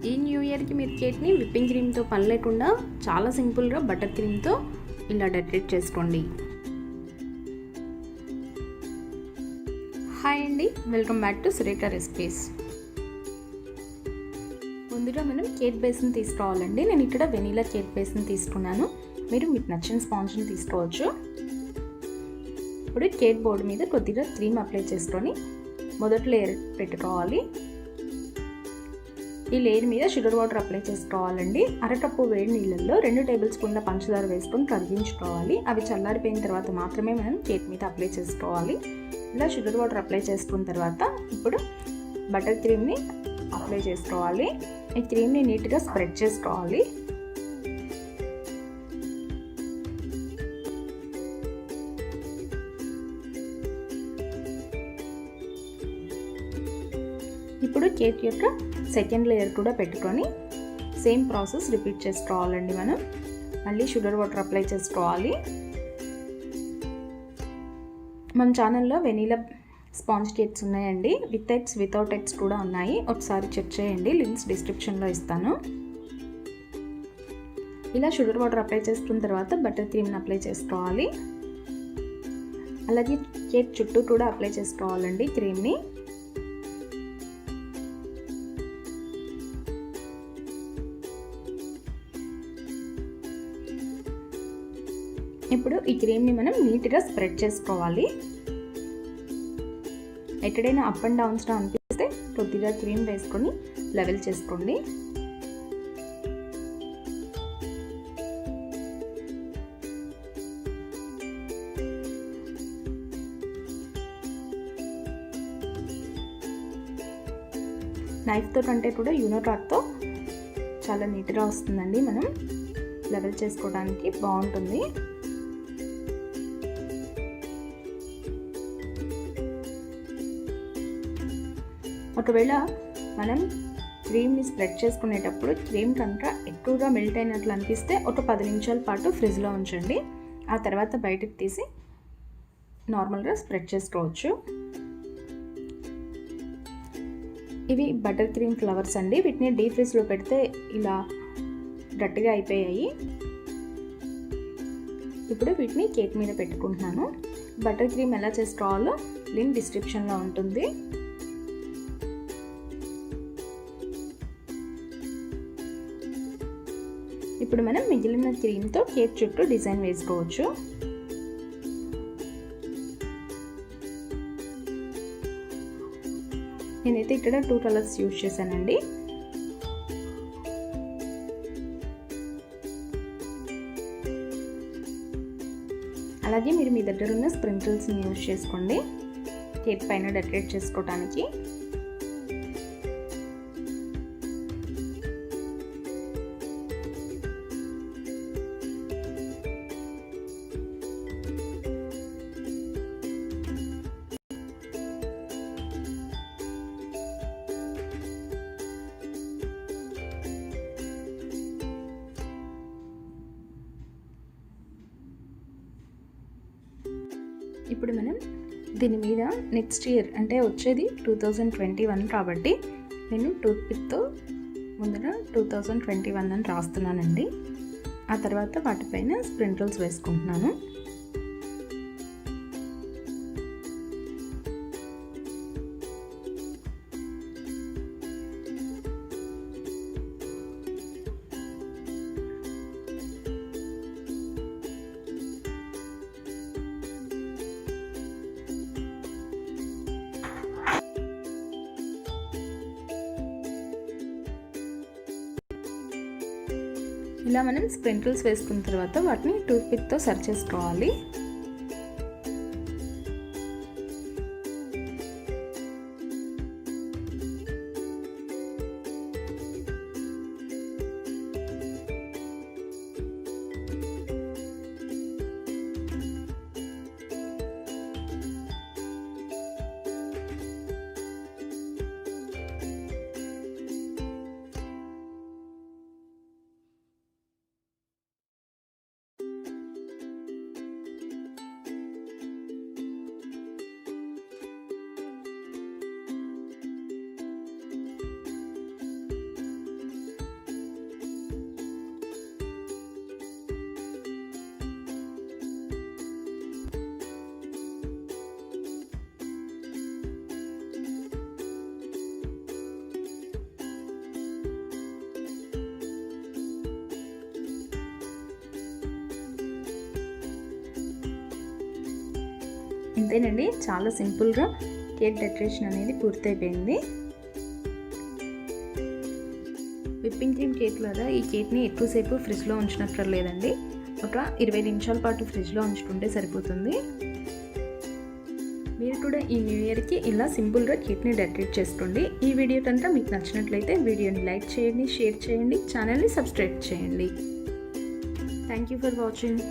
ఈ న్యూ ఇయర్కి మీరు కేక్ని విప్పింగ్ క్రీమ్తో పని లేకుండా చాలా సింపుల్గా బటర్ క్రీమ్తో ఇలా డెకరేట్ చేసుకోండి. హాయ్ అండి, welcome back to Surekha recipes. ముందుగా మనం కేక్ బేస్ని తీసుకోవాలండి. నేను ఇక్కడ వెనీలా కేక్ బేస్ని తీసుకున్నాను. మీరు మీకు నచ్చిన స్పాంజ్ని తీసుకోవచ్చు. ఇప్పుడు కేక్ బోర్డు మీద కొద్దిగా క్రీమ్ అప్లై చేసుకొని మొదటి లేయర్ పెట్టుకోవాలి. ఈ లేయర్ మీద షుగర్ వాటర్ అప్లై చేసుకోవాలండి. అరకప్పు వేడి నీళ్ళల్లో 2 టేబుల్ స్పూన్ల పంచదార వేసుకొని కరిగించుకోవాలి. అవి చల్లారిపోయిన తర్వాత మాత్రమే మనం కేక్ మీద అప్లై చేసుకోవాలి. ఇలా షుగర్ వాటర్ అప్లై చేసుకున్న తర్వాత ఇప్పుడు బటర్ క్రీమ్ని అప్లై చేసుకోవాలి. ఈ క్రీమ్ని నీట్గా స్ప్రెడ్ చేసుకోవాలి. ఇప్పుడు కేక్ యొక్క సెకండ్ లేయర్ కూడా పెట్టుకొని సేమ్ ప్రాసెస్ రిపీట్ చేసుకోవాలండి. మనం మళ్ళీ షుగర్ వాటర్ అప్లై చేసుకోవాలి. మన ఛానల్లో వెనీలా స్పాంజ్ కేక్స్ ఉన్నాయండి. విత్ ఎగ్స్, వితౌట్ ఎగ్స్ కూడా ఉన్నాయి. ఒకసారి చెక్ చేయండి, లింక్స్ డిస్క్రిప్షన్లో ఇస్తాను. ఇలా షుగర్ వాటర్ అప్లై చేసుకున్న తర్వాత బటర్ క్రీమ్ని అప్లై చేసుకోవాలి. అలాగే కేక్ చుట్టూ కూడా అప్లై చేసుకోవాలండి క్రీమ్ని. ఇప్పుడు ఈ క్రీమ్ని మనం నీట్గా స్ప్రెడ్ చేసుకోవాలి. ఎక్కడైనా అప్ అండ్ డౌన్స్గా అనిపిస్తే కొద్దిగా క్రీమ్ వేసుకొని లెవెల్ చేసుకోండి. నైఫ్తో కంటే కూడా యూనోటాట్తో చాలా నీట్గా వస్తుందండి. మనం లెవెల్ చేసుకోవడానికి బాగుంటుంది. ఒకవేళ మనం క్రీమ్ని స్ప్రెడ్ చేసుకునేటప్పుడు క్రీమ్ కనుక ఎక్కువగా మెల్ట్ అయినట్లు అనిపిస్తే ఒక 10 నిమిషాల పాటు ఫ్రిడ్జ్లో ఉంచండి. ఆ తర్వాత బయటకు తీసి నార్మల్గా స్ప్రెడ్ చేసుకోవచ్చు. ఇవి బటర్ క్రీమ్ ఫ్లవర్స్ అండి. వీటిని డీప్ ఫ్రిడ్జ్లో పెడితే ఇలా గట్టిగా అయిపోయాయి. ఇప్పుడు వీటిని కేక్ మీద పెట్టుకుంటున్నాను. బటర్ క్రీమ్ ఎలా చేసుకోవాలో లింక్ డిస్క్రిప్షన్లో ఉంటుంది. ఇప్పుడు మనం మిగిలిన క్రీమ్తో కేక్ చుట్టూ డిజైన్ వేసుకోవచ్చు. నేనైతే ఇక్కడ 2 కలర్స్ యూజ్ చేశానండి. అలాగే మీరు మీ దగ్గర ఉన్న స్ప్రింకిల్స్ని యూజ్ చేసుకోండి కేక్ పైన డెకరేట్ చేసుకోవడానికి. ఇప్పుడు మనం దీని మీద నెక్స్ట్ ఇయర్ అంటే వచ్చేది 2021 కాబట్టి నేను టూత్పిక్తో ముందర 2021 అని రాస్తున్నానండి. ఆ తర్వాత వాటిపైన స్ప్రింకిల్స్ వేసుకుంటున్నాను. ఇలా మనం స్ప్రింకిల్స్ వేసుకున్న తర్వాత వాటిని టూత్పిక్తో సరి చేసుకోవాలి. అంతేనండి, చాలా సింపుల్గా కేక్ డెకరేషన్ అనేది పూర్తయిపోయింది. విప్పింగ్ క్రీమ్ కేక్ లాగా ఈ కేక్ని ఎక్కువసేపు ఫ్రిడ్జ్లో ఉంచినట్లేదండి. ఒక 20 నిమిషాల పాటు ఫ్రిడ్జ్లో ఉంచుకుంటే సరిపోతుంది. మీరు కూడా ఈ న్యూ ఇయర్కి ఇలా సింపుల్గా కేక్ని డెకరేట్ చేసుకోండి. ఈ వీడియో కనుక మీకు నచ్చినట్లయితే వీడియోని లైక్ చేయండి, షేర్ చేయండి, ఛానల్ని సబ్స్క్రైబ్ చేయండి. Thank you for watching.